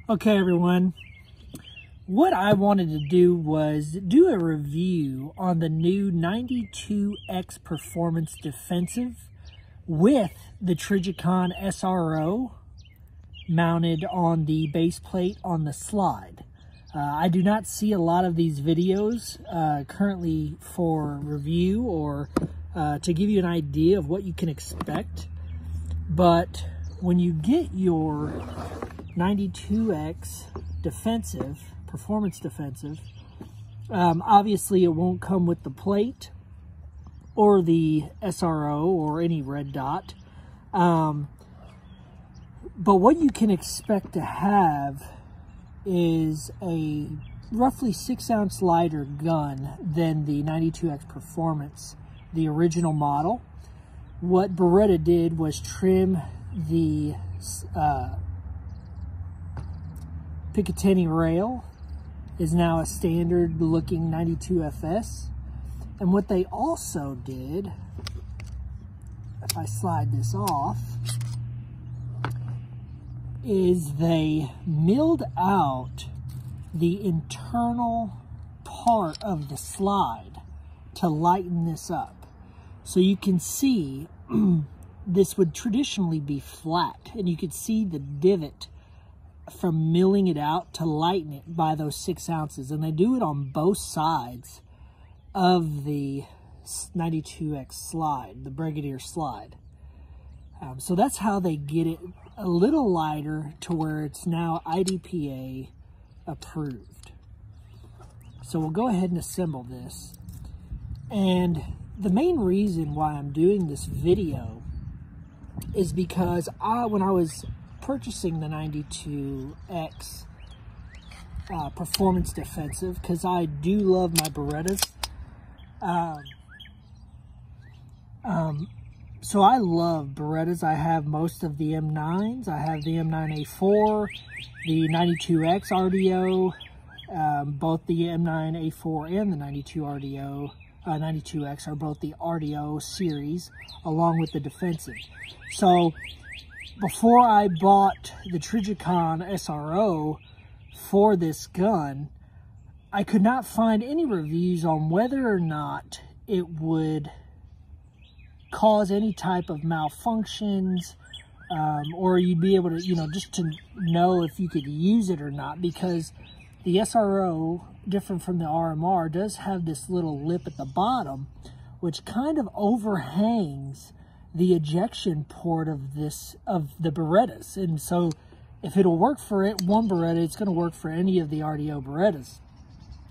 Okay, everyone, what I wanted to do was do a review on the new 92X Performance Defensive with the Trijicon SRO mounted on the base plate on the slide. I do not see a lot of these videos currently for review or to give you an idea of what you can expect. But when you get your 92X defensive, performance defensive, obviously it won't come with the plate or the SRO or any red dot. But what you can expect to have is a roughly 6-ounce lighter gun than the 92X Performance, the original model. What Beretta did was trim the Picatinny rail, is now a standard looking 92FS. And what they also did, if I slide this off, is they milled out the internal part of the slide to lighten this up. So you can see this would traditionally be flat, and you could see the divot from milling it out to lighten it by those 6 ounces. And they do it on both sides of the 92X slide, the Brigadier slide. So that's how they get it a little lighter to where it's now IDPA approved. So we'll go ahead and assemble this. And the main reason why I'm doing this video is because when I was purchasing the 92X Performance Defensive, because I do love my Berettas. So I love Berettas. I have most of the M9s. I have the M9A4, the 92X RDO, both the M9A4 and the 92X are both the RDO series, along with the defensive. So before I bought the Trijicon SRO for this gun, I could not find any reviews on whether or not it would cause any type of malfunctions, or you'd be able to, just to know if you could use it or not, because the SRO, different from the RMR, does have this little lip at the bottom, which kind of overhangs the ejection port of the Berettas. And so if it'll work for one Beretta, it's going to work for any of the RDO Berettas.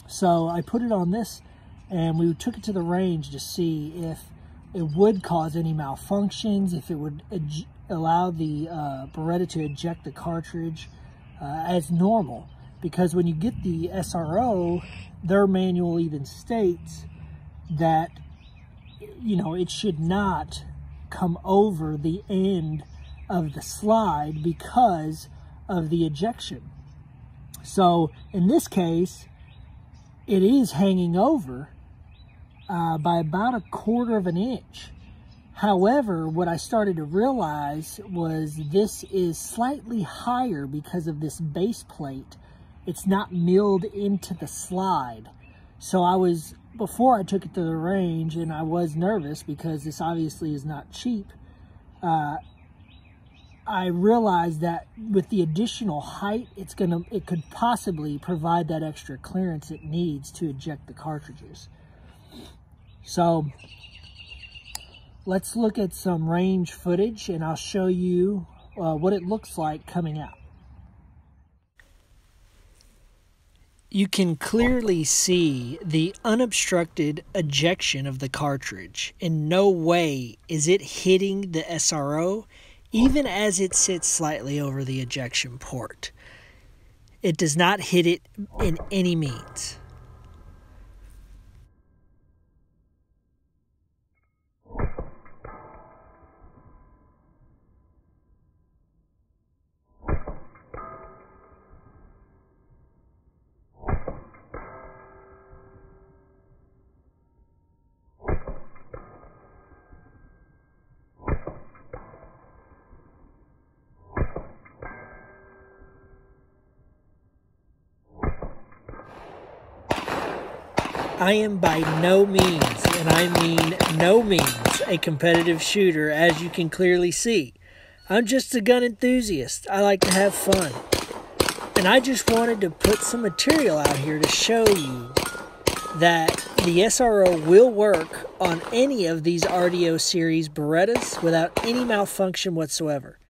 So I put it on this, and we took it to the range to see if it would cause any malfunctions, if it would allow the Beretta to eject the cartridge as normal. Because when you get the SRO, their manual even states that, it should not come over the end of the slide because of the ejection. So in this case, it is hanging over by about 1/4 of an inch. However, what I started to realize was this is slightly higher because of this base plate. It's not milled into the slide. So before I took it to the range, and I was nervous because this obviously is not cheap, I realized that with the additional height, it could possibly provide that extra clearance it needs to eject the cartridges. So let's look at some range footage, and I'll show you what it looks like coming out. You can clearly see the unobstructed ejection of the cartridge. In no way is it hitting the SRO, even as it sits slightly over the ejection port. It does not hit it in any means. I am by no means, and I mean no means, a competitive shooter, as you can clearly see. I'm just a gun enthusiast. I like to have fun. And I just wanted to put some material out here to show you that the SRO will work on any of these RDO series Berettas without any malfunction whatsoever.